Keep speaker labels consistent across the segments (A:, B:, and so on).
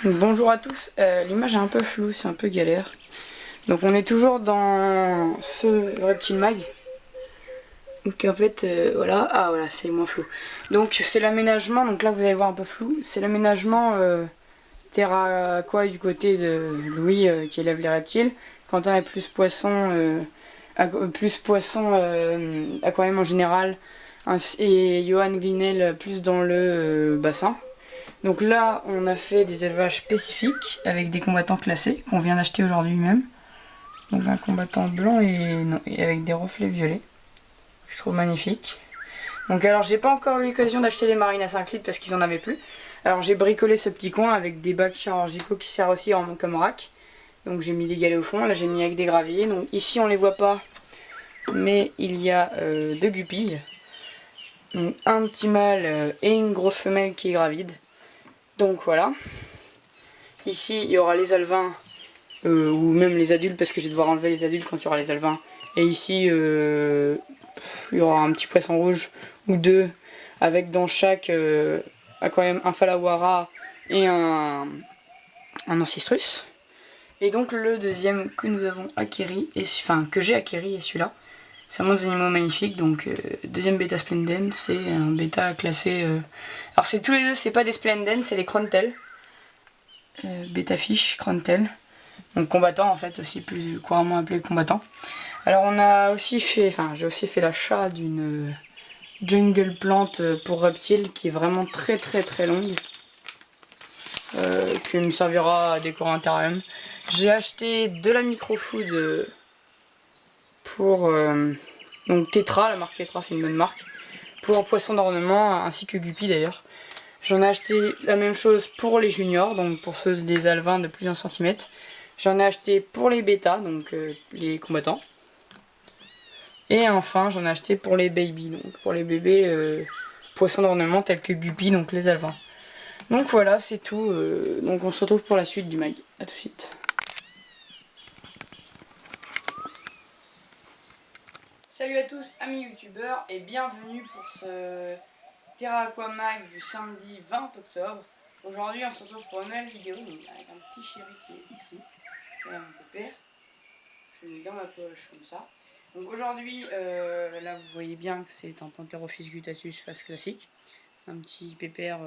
A: Bonjour à tous, l'image est un peu floue, c'est un peu galère. Donc on est toujours dans ce reptile mag. Donc en fait, voilà, ah voilà, c'est moins flou. Donc c'est l'aménagement, donc là vous allez voir un peu flou, c'est l'aménagement terra quoi du côté de Louis qui élève les reptiles. Quentin est plus poisson, aquarium en général, et Johan Glinel plus dans le bassin. Donc là, on a fait des élevages spécifiques avec des combattants classés qu'on vient d'acheter aujourd'hui même. Donc un combattant blanc et avec des reflets violets. Je trouve magnifique. Donc alors j'ai pas encore eu l'occasion d'acheter les marines à 5 litres parce qu'ils en avaient plus. Alors j'ai bricolé ce petit coin avec des bacs chirurgicaux qui servent aussi comme rack. Donc j'ai mis les galets au fond, là j'ai mis avec des graviers. Donc ici on les voit pas, mais il y a deux gupilles. Donc un petit mâle et une grosse femelle qui est gravide. Donc voilà. Ici, il y aura les alevins, ou même les adultes, parce que je vais devoir enlever les adultes quand il y aura les alevins. Et ici, il y aura un petit poisson rouge ou deux, avec dans chaque aquarium un falawara et un ancistrus. Et donc le deuxième que nous avons acquéri, que j'ai acquéri est celui-là. C'est un monde d'animaux magnifiques, donc deuxième bêta splendens, c'est un bêta classé... Alors c'est tous les deux, c'est pas des splendens, c'est des crontel. Bêta fish, crontel. Donc combattant en fait, aussi plus couramment appelé combattant. Alors on a aussi fait, j'ai aussi fait l'achat d'une jungle plante pour reptiles qui est vraiment très longue. Qui me servira à décorer un terrarium. J'ai acheté de la microfood pour donc Tetra, la marque Tetra c'est une bonne marque, pour poissons d'ornement ainsi que Guppy d'ailleurs. J'en ai acheté la même chose pour les juniors, donc pour ceux des alevins de plus d'un centimètre. J'en ai acheté pour les bêtas, donc les combattants. Et enfin j'en ai acheté pour les baby, donc pour les bébés poissons d'ornement tels que Guppy, donc les alevins. Donc voilà, c'est tout. Donc on se retrouve pour la suite du mag. A tout de suite. Salut à tous amis youtubeurs et bienvenue pour ce Terra Aqua Mag du samedi 20 octobre. Aujourd'hui on se retrouve pour une nouvelle vidéo donc, avec un petit chéri qui est ici. Voilà mon pépère. Je le mets dans ma poche comme ça. Donc aujourd'hui, là vous voyez bien que c'est un Pantherophis gutatus face classique. Un petit pépère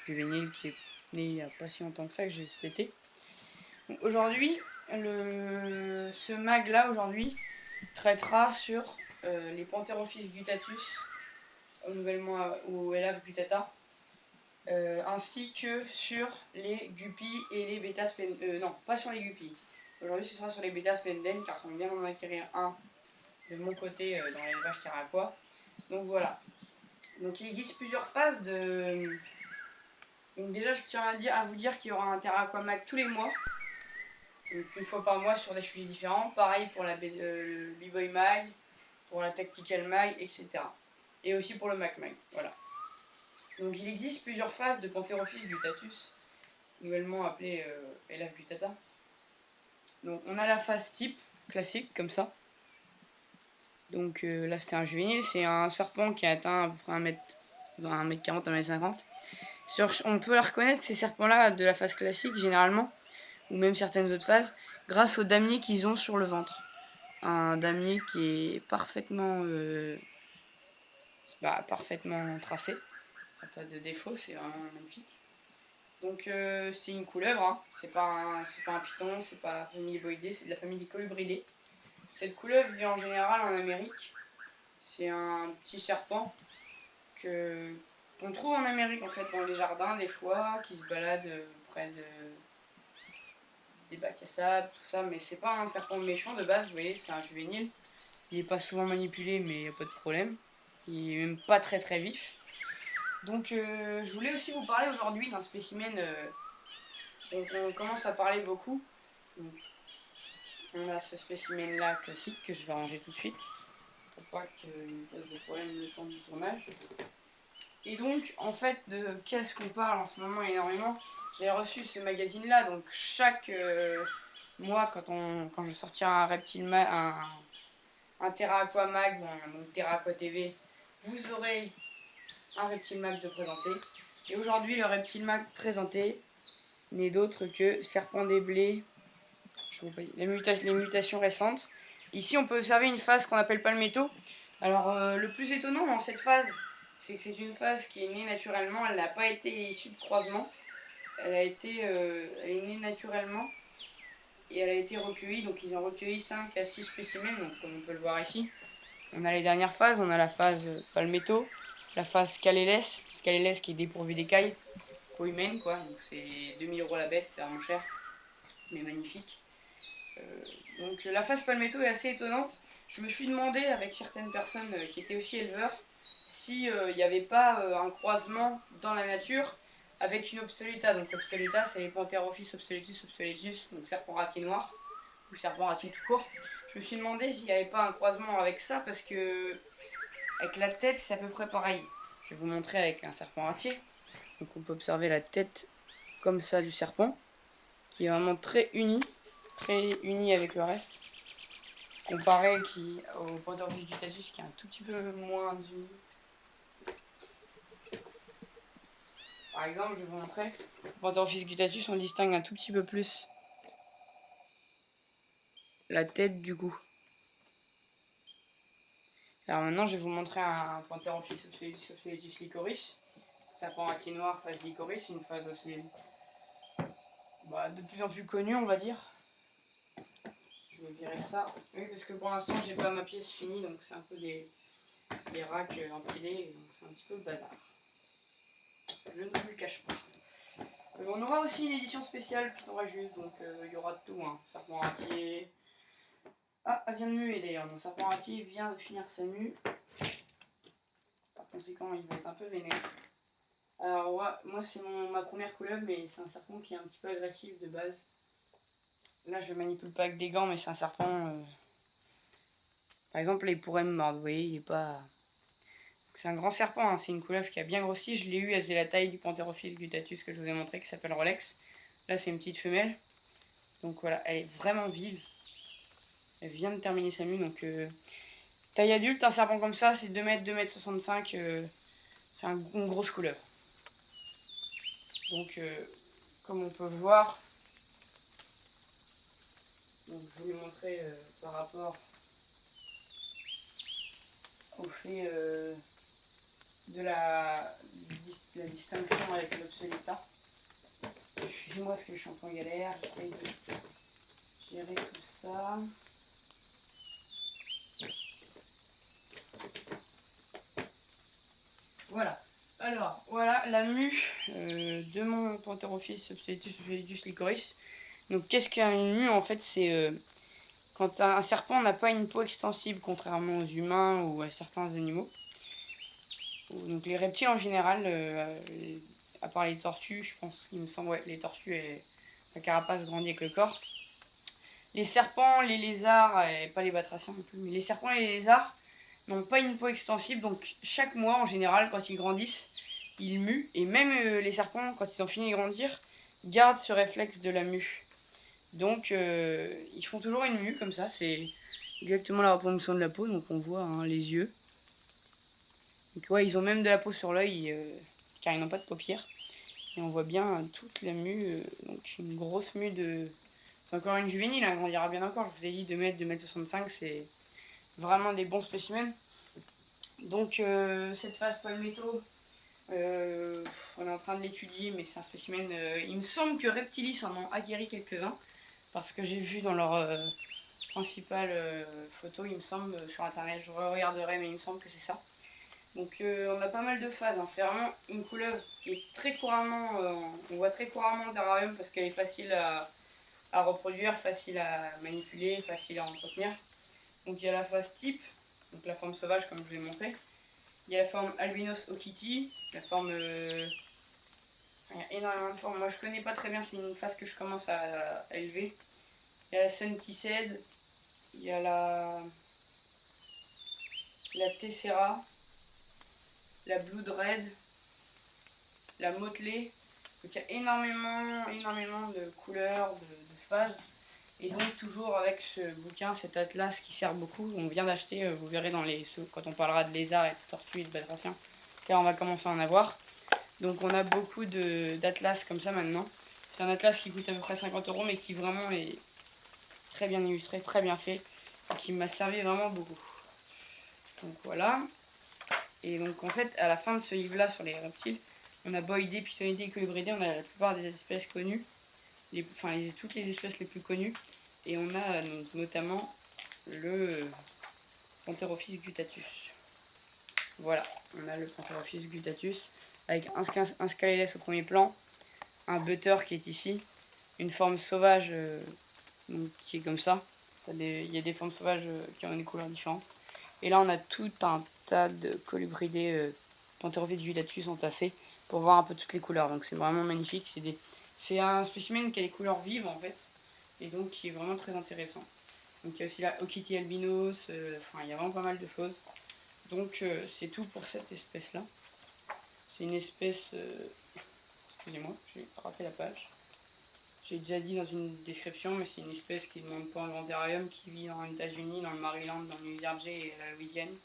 A: juvénile qui est né il n'y a pas si longtemps que ça, que j'ai eu cet été. Donc aujourd'hui, ce mag là aujourd'hui traitera sur les Pantherophis gutatus, ou Elave gutata, ainsi que sur les guppies et les bêta non, pas sur les guppies. Aujourd'hui ce sera sur les bêta splendens car on vient d'en acquérir un de mon côté dans l'élevage Terra Aqua. Donc voilà. Donc il existe plusieurs phases de... Donc déjà je tiens à vous dire qu'il y aura un Terra Aqua Mag tous les mois. Donc une fois par mois sur des sujets différents. Pareil pour le B-Boy Mag, pour la Tactical Mag, etc. Et aussi pour le Mac Mag. Voilà. Donc il existe plusieurs phases de Pantherophis gutatus, nouvellement appelée Elave gutata. Donc on a la phase type, classique, comme ça. Donc là c'était un juvénile, c'est un serpent qui a atteint à peu près 1m40, 1m50. On peut reconnaître ces serpents-là de la phase classique généralement, ou même certaines autres phases, grâce au damier qu'ils ont sur le ventre. Un damier qui est parfaitement, parfaitement tracé, pas de défaut, c'est vraiment magnifique. Donc c'est une couleuvre, hein. C'est pas un python, c'est pas famille boïdée, c'est de la famille des colubridés. Cette couleuvre vit en général en Amérique. C'est un petit serpent qu'on trouve en Amérique en fait, dans les jardins des fois, qui se balade près des bacs à sable, tout ça, mais c'est pas un serpent méchant de base, vous voyez, c'est un juvénile. Il est pas souvent manipulé, mais il n'y a pas de problème. Il est même pas très vif. Donc je voulais aussi vous parler aujourd'hui d'un spécimen dont on commence à parler beaucoup. Donc, on a ce spécimen là classique que je vais ranger tout de suite pour pas qu'il me pose de problème le temps du tournage. Et donc en fait de qu'est-ce qu'on parle en ce moment énormément, j'ai reçu ce magazine là, donc chaque mois quand je sortirai un reptile mag, un Terra Aqua Mag ou un Terra Aqua TV, vous aurez un Reptile Mag de présenter. Et aujourd'hui, le Reptile Mag présenté n'est d'autre que Serpent des Blés, les mutations récentes. Ici, on peut observer une phase qu'on appelle palmetto. Alors, le plus étonnant dans cette phase, c'est que c'est une phase qui est née naturellement. Elle n'a pas été issue de croisement. Elle est née naturellement et elle a été recueillie. Donc, ils ont recueilli 5 à 6 spécimens, donc, comme on peut le voir ici. On a les dernières phases. On a la phase palmetto, la phase Scalélès qui est dépourvue d'écailles, peau humaine, quoi. Donc, c'est 2000 € la bête, c'est vraiment cher, mais magnifique. Donc la phase palmetto est assez étonnante. Je me suis demandé avec certaines personnes qui étaient aussi éleveurs si il n'y avait pas un croisement dans la nature avec une obsoluta. Donc obsoluta, c'est les Pantherophis obsoletus, donc serpent ratier noir ou serpent ratier tout court. Je me suis demandé s'il n'y avait pas un croisement avec ça parce que avec la tête c'est à peu près pareil. Je vais vous montrer avec un serpent ratier. Donc on peut observer la tête comme ça du serpent qui est vraiment très unie avec le reste, comparé au Pantherophis guttatus qui est un tout petit peu moins uni. Par exemple, je vais vous montrer, le Pantherophis guttatus, on distingue un tout petit peu plus la tête du cou. Alors maintenant, je vais vous montrer un Pantherophis obsoletus licoris, serpent ratier noir, phase licoris, une phase assez de plus en plus connue, on va dire. Je vais virer ça. Oui, parce que pour l'instant, j'ai pas ma pièce finie, donc c'est un peu des racks empilés, donc c'est un petit peu bazar. Je ne vous le cache pas. On aura aussi une édition spéciale qui tombera juste, donc il y aura tout, hein. Serpent ratier. Ah, elle vient de muer d'ailleurs, mon serpent ratier vient de finir sa mue. Par conséquent, il va être un peu vénère. Alors, moi, c'est ma première couleuvre, mais c'est un serpent qui est un petit peu agressif de base. Là, je manipule pas avec des gants, mais c'est un serpent. Par exemple, là, il pourrait me mordre, vous voyez, il est pas. C'est un grand serpent, hein. C'est une couleuvre qui a bien grossi. Je l'ai eu, elle faisait la taille du Pantherophis guttatus que je vous ai montré, qui s'appelle Rolex. Là, c'est une petite femelle. Donc voilà, elle est vraiment vive. Elle vient de terminer sa mue, donc taille adulte, un serpent comme ça, c'est 2 m, 2,65 m. C'est une grosse couleuvre. Donc, comme on peut le voir, donc, je vais vous montrer par rapport au fait de la distinction avec l'obsoleta. Excusez-moi parce que je suis un peu en galère, j'essaye de gérer tout ça. Voilà. Alors, voilà la mue de mon Pantherophis obsoletus licoris. Donc, qu'est-ce qu'une mue? En fait, c'est quand un serpent n'a pas une peau extensible, contrairement aux humains ou à certains animaux. Donc, les reptiles en général, à part les tortues, je pense qu'il me semble, ouais, les tortues, la carapace grandit avec le corps. Les serpents, les lézards, pas les batraciens non plus, mais les serpents et les lézards n'ont pas une peau extensible, donc chaque mois en général, quand ils grandissent, ils muent, et même les serpents, quand ils ont fini de grandir, gardent ce réflexe de la mue. Donc ils font toujours une mue comme ça, c'est exactement la reproduction de la peau, donc on voit hein, les yeux. Donc ouais, ils ont même de la peau sur l'œil, car ils n'ont pas de paupières. Et on voit bien toute la mue, donc une grosse mue de... C'est encore une juvénile, elle grandira bien encore, je vous ai dit 2 m, 2,65 m, c'est vraiment des bons spécimens. Donc cette phase palmetto, on est en train de l'étudier, mais c'est un spécimen, il me semble que Reptilis en ont acquéri quelques-uns, parce que j'ai vu dans leur principale photo, il me semble, sur internet, je regarderai, mais il me semble que c'est ça. Donc on a pas mal de phases, hein. C'est vraiment une couleuvre qui est très couramment, on voit très couramment en terrarium parce qu'elle est facile à reproduire, facile à manipuler, facile à entretenir. Donc il y a la phase type, donc la forme sauvage comme je vous ai montré. Il y a la forme albinos okiti, la forme... il y a énormément de formes, moi je connais pas très bien, c'est une phase que je commence à élever. Il y a la sun kissed, il y a la tessera, la blood red, la motelée. Donc il y a énormément de couleurs, de phases. Et donc toujours avec ce bouquin, cet atlas qui sert beaucoup, on vient d'acheter, vous verrez dans quand on parlera de lézards et de tortues et de batraciens, car on va commencer à en avoir. Donc on a beaucoup d'atlas comme ça maintenant. C'est un atlas qui coûte à peu près 50 € mais qui vraiment est très bien illustré, très bien fait et qui m'a servi vraiment beaucoup. Donc voilà. Et donc en fait à la fin de ce livre là sur les reptiles, on a boïdés, pythonidés et colibridés, on a la plupart des espèces connues, toutes les espèces les plus connues. Et on a donc, notamment le Pantherophis guttatus. Voilà, on a le Pantherophis guttatus avec un scalélès au premier plan, un butter qui est ici, une forme sauvage donc, qui est comme ça. Il y a des formes sauvages qui ont des couleurs différentes. Et là, on a tout un tas de colibridés Pantherophis guttatus entassés pour voir un peu toutes les couleurs. Donc c'est vraiment magnifique. C'est un spécimen qui a des couleurs vives en fait, et donc qui est vraiment très intéressant. Donc il y a aussi la Ochytie albinos, il y a vraiment pas mal de choses. Donc c'est tout pour cette espèce là. C'est une espèce, excusez-moi, j'ai raté la page. J'ai déjà dit dans une description, mais c'est une espèce qui ne demande pas un grand terrarium, qui vit dans les États-Unis, dans le Maryland, dans le New Jersey et la Louisiane,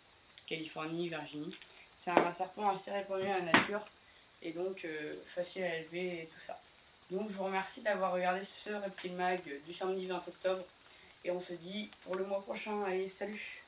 A: Californie, Virginie. C'est un serpent assez répandu à la nature et donc facile à élever et tout ça. Donc je vous remercie d'avoir regardé ce Reptile Mag du samedi 20 octobre et on se dit pour le mois prochain. Allez, salut!